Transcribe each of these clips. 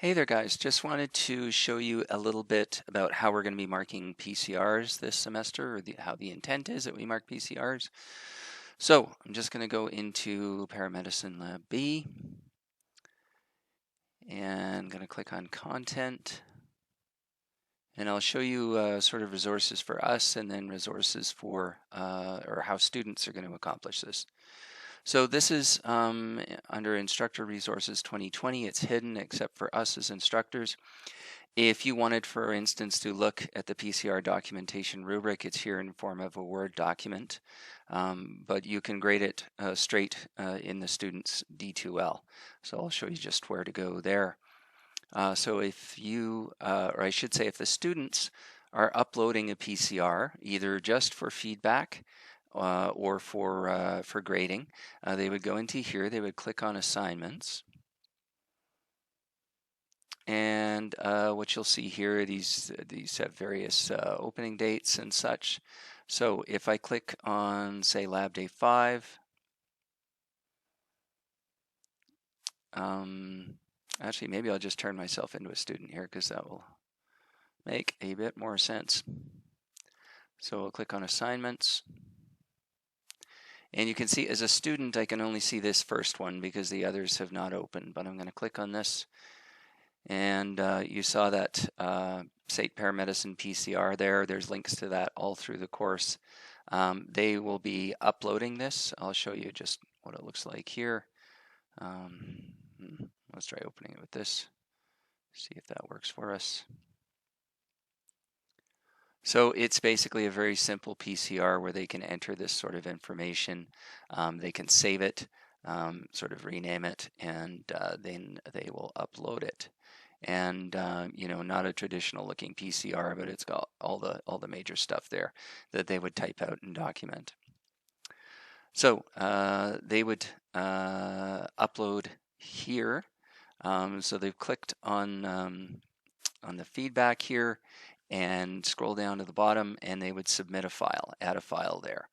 Hey there guys, just wanted to show you a little bit about how we're going to be marking PCRs this semester, or how the intent is that we mark PCRs. So I'm just going to go into Paramedicine Lab B and I'm going to click on Content, and I'll show you sort of resources for us and then resources for or how students are going to accomplish this. So this is under Instructor Resources 2020. It's hidden except for us as instructors. If you wanted, for instance, to look at the PCR documentation rubric, it's here in form of a Word document, but you can grade it straight in the student's D2L. So I'll show you just where to go there. So if you, or I should say, if the students are uploading a PCR, either just for feedback or for grading, they would go into here, they would click on Assignments. And what you'll see here, these have various opening dates and such. So if I click on, say, Lab Day 5, actually, maybe I'll just turn myself into a student here because that will make a bit more sense. So I'll click on Assignments. And you can see as a student, I can only see this first one because the others have not opened, but I'm going to click on this. And you saw that SAIT Paramedicine PCR there. There's links to that all through the course. They will be uploading this. I'll show you just what it looks like here. Let's try opening it with this. See if that works for us. So it's basically a very simple PCR where they can enter this sort of information. They can save it, sort of rename it, and then they will upload it. And you know, not a traditional looking PCR, but it's got all the major stuff there that they would type out and document. So they would upload here. So they've clicked on the feedback here and scroll down to the bottom, and they would submit a file, add a file there.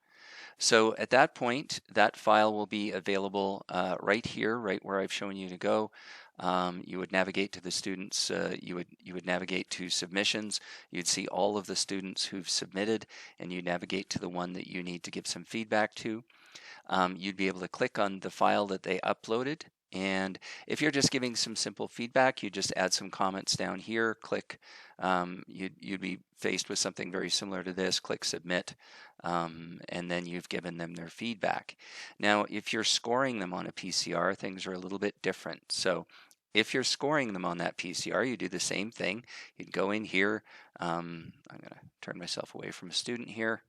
So at that point, that file will be available right here, right where I've shown you to go. You would navigate to the students, you would navigate to submissions, you'd see all of the students who've submitted, and you navigate to the one that you need to give some feedback to. You'd be able to click on the file that they uploaded, and if you're just giving some simple feedback, you just add some comments down here, click, you'd be faced with something very similar to this, click Submit, and then you've given them their feedback. Now, if you're scoring them on a PCR, things are a little bit different. So if you're scoring them on that PCR, you do the same thing. You'd go in here. I'm going to turn myself away from a student here.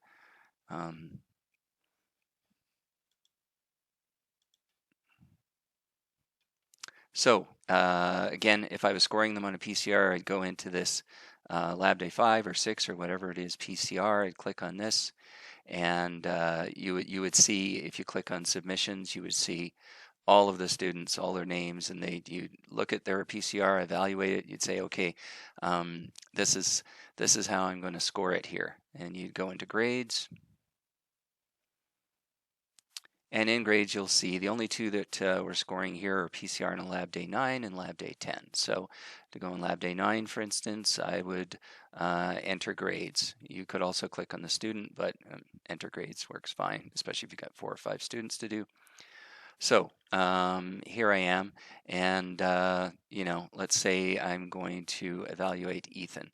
So again, if I was scoring them on a PCR, I'd go into this Lab Day 5 or 6 or whatever it is PCR. I'd click on this, and you would see, if you click on submissions, you would see all of the students, all their names, and you'd look at their PCR, evaluate it. You'd say, okay, this is how I'm going to score it here, and you'd go into grades. And in grades, you'll see the only two that we're scoring here are PCR in Lab Day 9 and Lab Day 10. So to go in Lab Day 9, for instance, I would enter grades. You could also click on the student, but enter grades works fine, especially if you've got 4 or 5 students to do. So here I am, and you know, let's say I'm going to evaluate Ethan.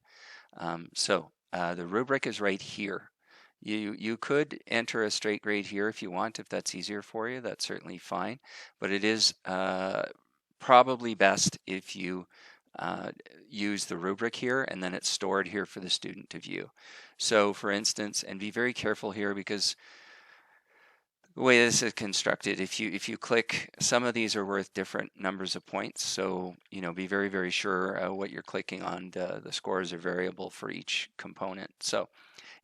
So the rubric is right here. You could enter a straight grade here if you want, if that's easier for you. That's certainly fine, but it is probably best if you use the rubric here, and then it's stored here for the student to view. So for instance, and be very careful here because the way this is constructed, if you click, some of these are worth different numbers of points. So you know, be very sure what you're clicking on. The scores are variable for each component. So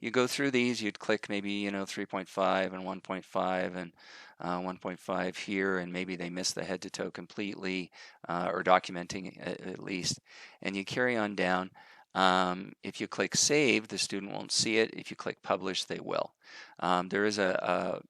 you go through these, you'd click maybe, you know, 3.5 and 1.5 and 1.5 here, and maybe they miss the head to toe completely, or documenting at least, and you carry on down. If you click Save, the student won't see it. If you click Publish, they will. There is a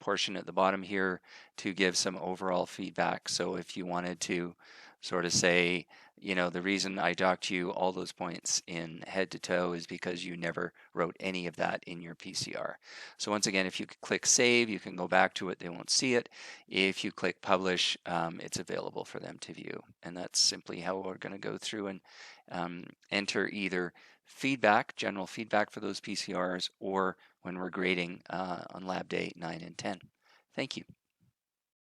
portion at the bottom here to give some overall feedback. So if you wanted to sort of say, you know, the reason I docked you all those points in head to toe is because you never wrote any of that in your PCR. So once again, if you click save, you can go back to it. They won't see it. If you click publish, it's available for them to view. And that's simply how we're going to go through and enter either feedback, general feedback for those PCRs, or when we're grading on lab day 9 and 10. Thank you.